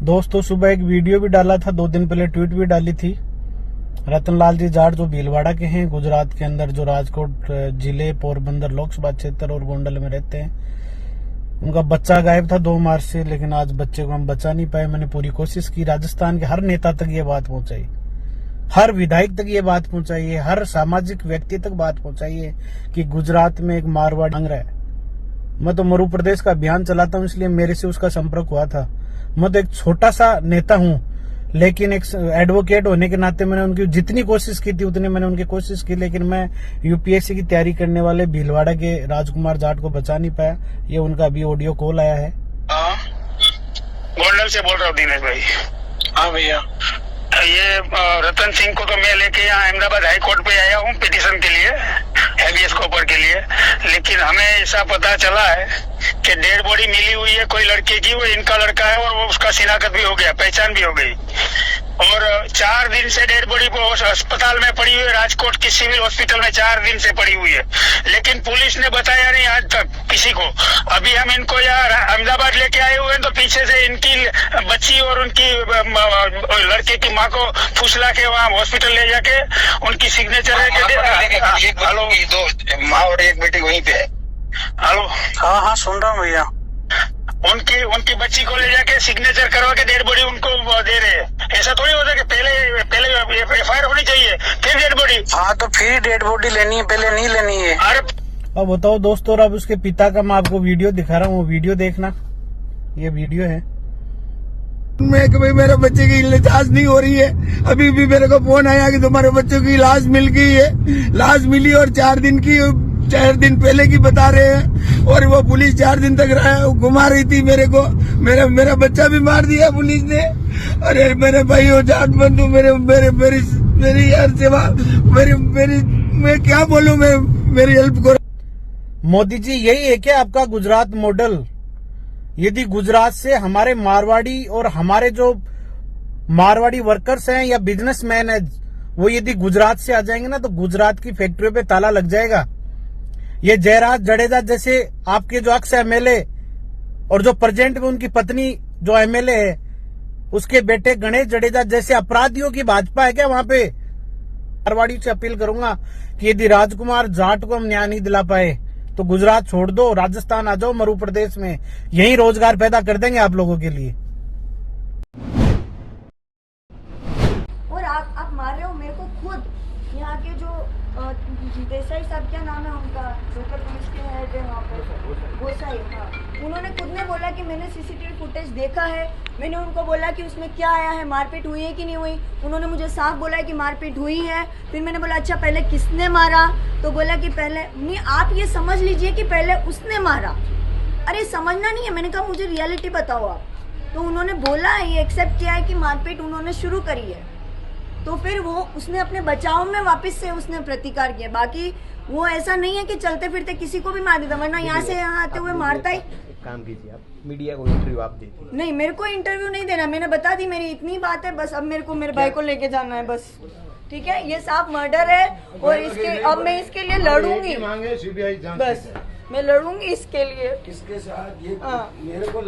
दोस्तों सुबह एक वीडियो भी डाला था, 2 दिन पहले ट्वीट भी डाली थी। रतनलाल जी जाट जो भीलवाड़ा के हैं, गुजरात के अंदर, जो राजकोट जिले पोरबंदर लोकसभा क्षेत्र और गोंडल में रहते हैं। उनका बच्चा गायब था 2 मार्च से, लेकिन आज बच्चे को हम बचा नहीं पाए। मैंने पूरी कोशिश की, राजस्थान के हर नेता तक ये बात पहुंचाई, हर विधायक तक ये बात पहुंचाई है, हर सामाजिक व्यक्ति तक बात पहुंचाई है कि गुजरात में एक मारवाड़ी मांग रहा है। मैं तो मरु प्रदेश का अभियान चलाता हूं, इसलिए मेरे से उसका संपर्क हुआ था। मैं तो एक छोटा सा नेता हूं, लेकिन एक एडवोकेट होने के नाते मैंने उनकी जितनी कोशिश की थी उतनी मैंने उनकी कोशिश की, लेकिन मैं यूपीएससी की तैयारी करने वाले भीलवाड़ा के राजकुमार जाट को बचा नहीं पाया। ये उनका अभी ऑडियो कॉल आया है। गोंडल से बोल रहा हूँ दिनेश भाई। हाँ भैया, ये रतन सिंह को तो मैं लेके यहाँ अहमदाबाद हाई कोर्ट पे आया हूँ पिटीशन के लिए, हैबियस कॉर्पस के लिए। लेकिन हमें ऐसा पता चला है कि डेड बॉडी मिली हुई है कोई लड़के की, वो इनका लड़का है और वो उसका शिनाख्त भी हो गया, पहचान भी हो गई। और 4 दिन से डेड बॉडी को अस्पताल में पड़ी हुई है, राजकोट की सिविल हॉस्पिटल में 4 दिन से पड़ी हुई है, लेकिन पुलिस ने बताया नहीं आज तक किसी को। अभी हम इनको यहाँ अहमदाबाद लेके आए हुए हैं, तो पीछे से इनकी बच्ची और उनकी लड़के की माँ को फुसला के वहाँ हॉस्पिटल ले जाके उनकी सिग्नेचर है। हेलो, 2 माँ और 1 बेटी वहीं पे है। हेलो, हाँ हाँ सुन रहा हूँ भैया। उनकी बच्ची को ले जाके सिग्नेचर करवा के डेड बॉडी उनको दे रहे हैं। ऐसा थोड़ी होता है कि पहले एफआईआर होनी चाहिए फिर डेड बॉडी। हाँ तो फिर डेड बॉडी लेनी है, पहले नहीं लेनी है। अरे अब बताओ दोस्तों, अब उसके पिता का मैं आपको वीडियो दिखा रहा हूँ, वो वीडियो देखना। ये वीडियो है। मैं कि भाई मेरे बच्चे की लाश नहीं हो रही है। अभी भी मेरे को फोन आया कि तुम्हारे बच्चों की लाश मिल गई है। लाश मिली और 4 दिन पहले की बता रहे हैं। और वो पुलिस 4 दिन तक घुमा रही थी मेरे को। मेरा बच्चा भी मार दिया पुलिस ने। अरे मेरे भाई हो जाट बंधु, मेरी यार सेवा, मैं क्या बोलूं, मेरी हेल्प करो। मोदी जी, यही है क्या आपका गुजरात मॉडल? यदि गुजरात से हमारे मारवाड़ी और हमारे जो मारवाड़ी वर्कर्स हैं या बिजनेसमैन है, वो यदि गुजरात से आ जाएंगे ना, तो गुजरात की फैक्ट्रियों पे ताला लग जाएगा। ये जयराज जडेजा जैसे आपके जो अक्स एमएलए और जो प्रेजेंट में उनकी पत्नी जो एमएलए है, उसके बेटे गणेश जडेजा जैसे अपराधियों की भाजपा है क्या वहां पे? मारवाड़ी से अपील करूंगा कि यदि राजकुमार जाट को हम न्याय नहीं दिला पाए तो गुजरात छोड़ दो, राजस्थान आ जाओ, मध्य प्रदेश में यही रोजगार पैदा कर देंगे आप लोगों के लिए। और आप मार रहे हो मेरे को खुद। यहाँ के जो देसाई साहब, क्या नाम है उनका, लोकल पुलिस के हेड है वहाँ पर, गोसाई, हाँ, उन्होंने खुद ने बोला कि मैंने सीसीटीवी फुटेज देखा है। मैंने उनको बोला कि उसमें क्या आया है, मारपीट हुई है कि नहीं हुई। उन्होंने मुझे साफ बोला है कि मारपीट हुई है। फिर मैंने बोला अच्छा पहले किसने मारा, तो बोला कि पहले नहीं, आप ये समझ लीजिए कि पहले उसने मारा। अरे समझना नहीं है, मैंने कहा मुझे रियलिटी बताओ आप। तो उन्होंने बोला, ये एक्सेप्ट किया है कि मारपीट उन्होंने शुरू करी है। तो फिर वो उसने अपने बचाव में वापस से उसने प्रतिकार किया। बाकी वो ऐसा नहीं है कि चलते फिरते किसी को भी मार देता, वरना यहाँ से यहाँ आते हुए मारता ही। काम कीजिए, आप मीडिया को इंटरव्यू आप दीजिए। नहीं, मेरे को इंटरव्यू नहीं देना, मैंने बता दी, मेरी इतनी बात है बस। अब मेरे को मेरे भाई को लेके जाना है बस, ठीक है। ये साफ मर्डर है और इसके अब मैं इसके लिए लड़ूंगी, बस मैं लड़ूंगी इसके लिए। किसके साथ ये मेरे को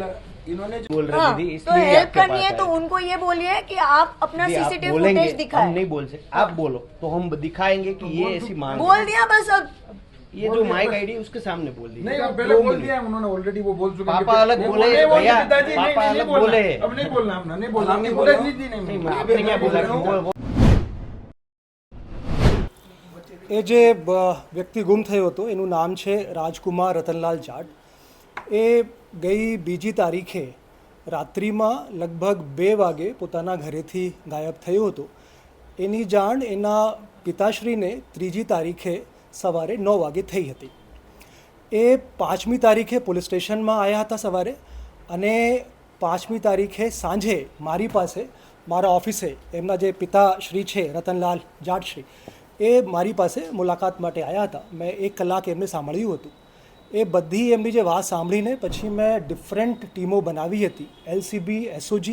इन्होंने बोल रहे दीदी, तो इसलिए हेल्प आपके करनी पास है तो आए। उनको ये बोलिए कि आप अपना दीदी, आप सीसीटीवी बोलेंगे, फुटेज हम दिखाएं। नहीं बोल सकते, आप बोलो तो हम दिखाएंगे कि ये ऐसी मांग है। बोल दिया बस। अब ये जो माइक आईडी उसके सामने बोल दी। नहीं, पहले बोल दिया उन्होंने ऑलरेडी, वो बोल चुके हैं। पापा अलग बोले भैया, पापा अलग बोले। अब नहीं बोलना, हमने नहीं बोलना, नहीं बोला बोला। नहीं। आपने क्या बोला कि वो એ જે વ્યક્તિ ગુમ થયો હતો એનું નામ છે રાજકુમાર રતનલાલ જાટ. એ ગઈ 2 તારીખે રાત્રિમાં લગભગ 2 વાગે પોતાના ઘરેથી ગાયબ થયો હતો. એની જાણ એના પિતાશ્રીને 3જી તારીખે સવારે 9 વાગે થઈ હતી. એ 5મી તારીખે પોલીસ સ્ટેશનમાં આવ્યા હતા સવારે, અને 5મી તારીખે સાંજે મારી પાસે, મારા ઓફિસે, એમના જે પિતાશ્રી છે રતનલાલ જાટશ્રી, એ મારી પાસે મુલાકાત માટે આવ્યા હતા. મેં 1 કલાક એમને સાંભળ્યું હતું. એ બધી એમની જે વાત સાંભળીને પછી મેં ડિફરન્ટ ટીમો બનાવી હતી. LCB, SOG,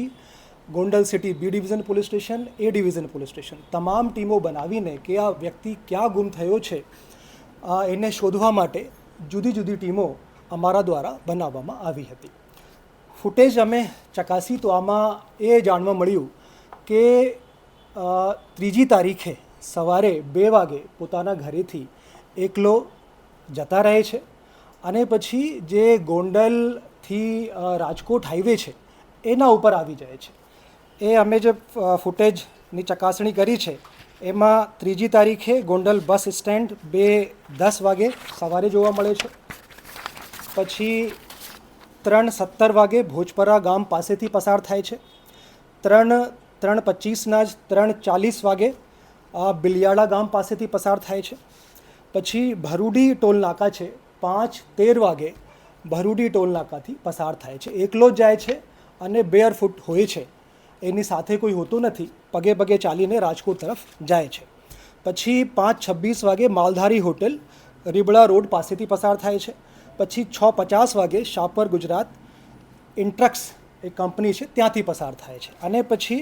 Gondal city B division police station, A division police station, તમામ ટીમો બનાવીને કે આ વ્યક્તિ ક્યાં ગુમ થયો છે એને શોધવા માટે જુદી જુદી ટીમો અમારા દ્વારા બનાવવામાં આવી હતી. ફૂટેજ અમે ચકાસી તો આમાં એ જાણવા મળ્યું કે 3જી તારીખે સવારે 2 વાગે પોતાના ઘરેથી એકલો જતા રહે છે, અને પછી જે ગોંડલથી રાજકોટ હાઈવે છે એના ઉપર આવી જાય છે. એ અમે જે ફૂટેજની ચકાસણી કરી છે એમાં 3જી તારીખે ગોંડલ બસ સ્ટેન્ડ 2:10 વાગે સવારે જોવા મળે છે. પછી 3:17 વાગે ભોજપરા ગામ પાસેથી પસાર થાય છે. 3:25ના જ 3:40 વાગે બિલિયાળા ગામ પાસેથી પસાર થાય છે. પછી ભરૂડી ટોલ નાકા છે, 5:13 વાગે ભરૂડી ટોલ નાકાથી પસાર થાય છે. એકલો જ જાય છે અને બેરફૂટ હોય છે, એની સાથે કોઈ હોતું નથી. પગે પગે ચાલીને રાજકોટ તરફ જાય છે. પછી 5:26 વાગે માલધારી હોટેલ રીબડા રોડ પાસેથી પસાર થાય છે. પછી 6:50 વાગે શાપર ગુજરાત ઇન્ટ્રક્સ એ કંપની છે ત્યાંથી પસાર થાય છે. અને પછી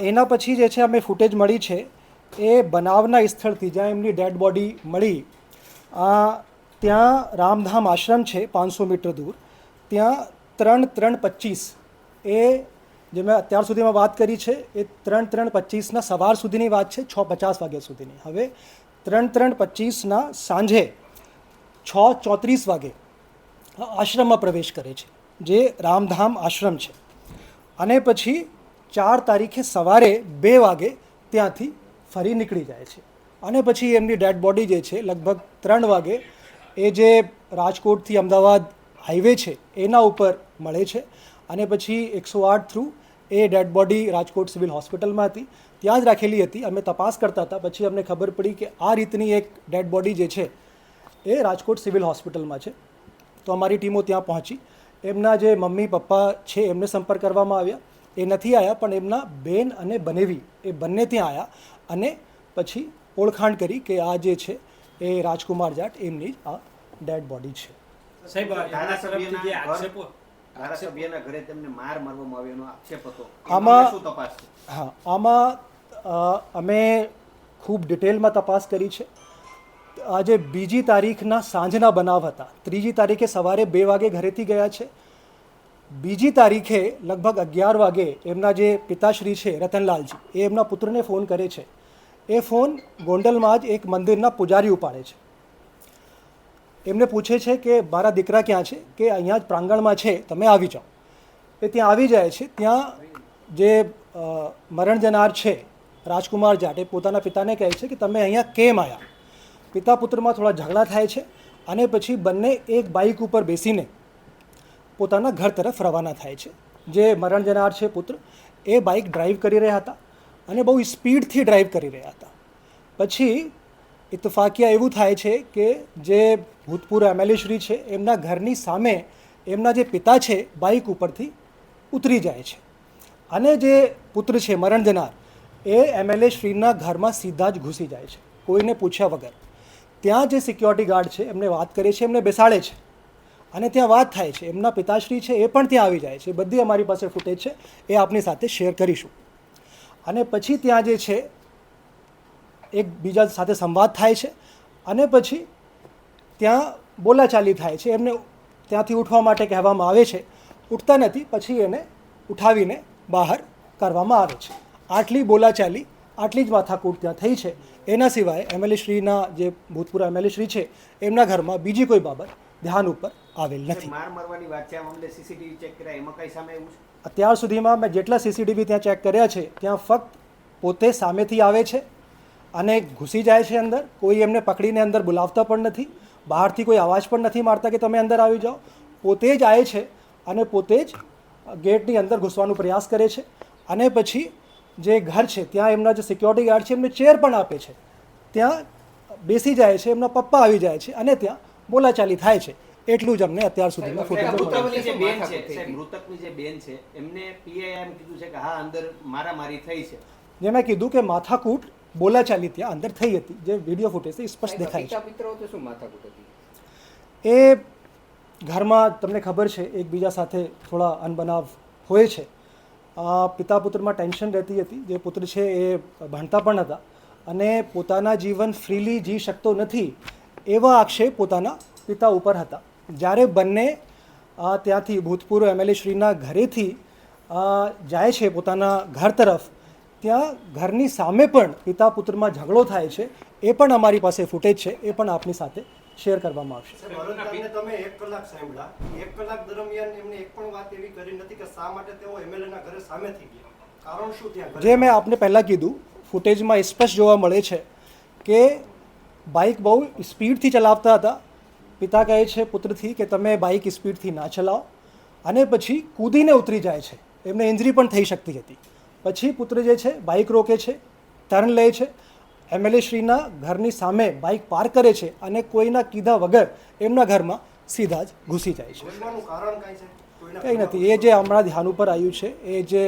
એના પછી જે છે અમે ફૂટેજ મળી છે એ બનાવના સ્થળથી જ્યાં એમની ડેડ બોડી મળી, ત્યાં રામધામ આશ્રમ છે 500 મીટર દૂર, ત્યાં 3:25 એ જે મેં અત્યાર સુધીમાં વાત કરી છે એ 3:25ના સવાર સુધીની વાત છે, 6:50 વાગ્યા સુધીની. હવે 3:25ના સાંજે 6:34 વાગે આશ્રમમાં પ્રવેશ કરે છે, જે રામધામ આશ્રમ છે. અને પછી 4 તારીખે સવારે 2 વાગે ત્યાંથી ફરી નીકળી જાય છે. અને પછી એમની ડેડ બોડી જે છે લગભગ 3 વાગે એ જે રાજકોટથી અમદાવાદ હાઈવે છે એના ઉપર મળે છે અને પછી 108 થ્રુ એ ડેડ બોડી રાજકોટ સિવિલ હોસ્પિટલમાં હતી, ત્યાં જ રાખેલી હતી. અમે તપાસ કરતા હતા, પછી અમને ખબર પડી કે આ રીતની એક ડેડ બોડી જે છે એ રાજકોટ સિવિલ હોસ્પિટલમાં છે. તો અમારી ટીમો ત્યાં પહોંચી. એમના જે મમ્મી પપ્પા છે એમને સંપર્ક કરવામાં આવ્યા, એ નથી આવ્યા, પણ એમના બેન અને બનેવી એ બંને ત્યાં આવ્યા અને પછી ઓળખાણ કરી કે આ જે છે એ રાજકુમાર જાટ એમની જ આ ડેડ બોડી છે. સાહેબ ધારાસભ્યના જે આક્ષેપો ધારાસભ્યના ઘરે તેમને માર મારવામાં આવ્યો એનો આક્ષેપ હતો, આમાં શું તપાસ છે? હા, આમાં અમે ખૂબ ડિટેલમાં તપાસ કરી છે. આજે 2જી તારીખના સાંજના બનાવ હતા. 3જી તારીખે સવારે 2 વાગે ઘરેથી ગયા છે. 2જી તારીખે લગભગ 11 વાગે એમના જે પિતાશ્રી છે રતનલાલજી, એ એમના પુત્રને ફોન કરે છે. એ ફોન ગોંડલમાં જ એક મંદિરના પૂજારી ઉપાડે છે. એમને પૂછે છે કે મારા દીકરા ક્યાં છે, કે અહીંયા જ પ્રાંગણમાં છે, તમે આવી જાઓ. એ ત્યાં આવી જાય છે. ત્યાં જે મરણ જનાર છે રાજકુમાર જાટ એ પોતાના પિતાને કહે છે કે તમે અહીંયા કેમ આવ્યા. પિતા પુત્રમાં થોડા ઝઘડા થાય છે અને પછી બંને એક બાઇક ઉપર બેસીને પોતાના ઘર તરફ રવાના થાય છે. જે મરણ જનાર છે પુત્ર, એ બાઇક ડ્રાઈવ કરી રહ્યા હતા અને બહુ સ્પીડથી ડ્રાઈવ કરી રહ્યા હતા. પછી ઇત્તફાકિયા એવું થાય છે કે જે ભૂતપૂર્વ એમએલએ શ્રી છે એમના ઘરની સામે એમના જે પિતા છે બાઇક ઉપરથી ઉતરી જાય છે અને જે પુત્ર છે મરણ જનાર એ એમએલએ શ્રીના ઘરમાં સીધા જ ઘૂસી જાય છે, કોઈને પૂછ્યા વગર. ત્યાં જે સિક્યોરિટી ગાર્ડ છે એમને વાત કરે છે, એમને બેસાડે છે અને ત્યાં વાત થાય છે. એમના પિતાશ્રી છે એ પણ ત્યાં આવી જાય છે. બધી અમારી પાસે ફૂટેજ છે, એ આપની સાથે શેર કરીશું. અને પછી ત્યાં જે છે એકબીજા સાથે સંવાદ થાય છે અને પછી ત્યાં બોલાચાલી થાય છે. એમને ત્યાંથી ઉઠવા માટે કહેવામાં આવે છે, ઉઠતા નથી. પછી એને ઉઠાવીને બહાર કરવામાં આવે છે. આટલી બોલાચાલી, આટલી જ માથાકૂટ ત્યાં થઈ છે. એના સિવાય એમએલએ શ્રીના જે ભૂતપૂર્વ એમએલએ શ્રી છે એમના ઘરમાં બીજી કોઈ બાબત ધ્યાન ઉપર આવેલ નથી. માર મારવાની વાત છે, આ મામલે સીસીટીવી ચેક કર્યા, એમાં કઈ સામે આવ્યું છે? અત્યાર સુધીમાં મેં જેટલા સીસીટીવી ત્યાં ચેક કર્યા છે ત્યાં ફક્ત પોતે સામેથી આવે છે અને ઘૂસી જાય છે અંદર. કોઈ એમને પકડીને અંદર બોલાવતા પણ નથી, બહારથી કોઈ અવાજ પણ નથી મારતા કે તમે અંદર આવી જાઓ. પોતે જ આવે છે અને પોતે જ ગેટની અંદર ઘૂસવાનો પ્રયાસ કરે છે. અને પછી જે ઘર છે ત્યાં એમના જે સિક્યોરિટી ગાર્ડ છે એમને ચેર પણ આપે છે, ત્યાં બેસી જાય છે. એમના પપ્પા આવી જાય છે અને ત્યાં બોલાચાલી થાય છે. એટલું જ અમને અત્યાર સુધીમાં ફૂટેજ મૃતકની જે બેન છે, સાહેબ, મૃતકની જે બેન છે એમને પીઆઈ એમ કીધું છે કે હા અંદર મારામારી થઈ છે. જે મેં કીધું કે માથાકૂટ બોલાચાલી ત્યાં અંદર થઈ હતી, જે વિડીયો ફૂટેજથી સ્પષ્ટ દેખાય છે. પિતરાઓ તો શું માથાકૂટ હતી? એ ઘરમાં તમને ખબર છે એકબીજા સાથે થોડા અનબનાવ હોય છે. પિતા પુત્રમાં ટેન્શન રહેતી હતી. જે પુત્ર છે એ ભણતા પણ હતા અને પોતાના જીવન ફ્રીલી જી શકતો નથી એવા આક્ષેપ પોતાના પિતા ઉપર હતા. જ્યારે બંને ત્યાંથી ભૂતપૂર્વ એમએલએ શ્રીના ઘરેથી જાય છે પોતાના ઘર તરફ, ત્યાં ઘરની સામે પણ પિતા પુત્રમાં ઝઘડો થાય છે. એ પણ અમારી પાસે ફૂટેજ છે, એ પણ આપની સાથે શેર કરવામાં આવશે. તમે 1 કલાક સાંભળ્યા, 1 કલાક દરમિયાન એમને એક પણ વાત એવી કરી નથી કે શા માટે તેઓ એમએલએના ઘરે સામેથી ગયા, કારણ શું ત્યાં? જે મેં આપને પહેલાં કીધું, ફૂટેજમાં સ્પષ્ટ જોવા મળે છે કે બાઇક બહુ સ્પીડથી ચલાવતા હતા. પિતા કહે છે પુત્રથી કે તમે બાઇક સ્પીડથી ના ચલાવો અને પછી કૂદીને ઉતરી જાય છે. એમને ઇન્જરી પણ થઈ શકતી હતી. પછી પુત્ર જે છે બાઇક રોકે છે, ટર્ન લે છે, એમએલએ શ્રીના ઘરની સામે બાઇક પાર્ક કરે છે અને કોઈના કીધા વગર એમના ઘરમાં સીધા જ ઘૂસી જાય છે. કારણ કઈ છે? કંઈ નથી. એ જે હમણાં ધ્યાન ઉપર આવ્યું છે, એ જે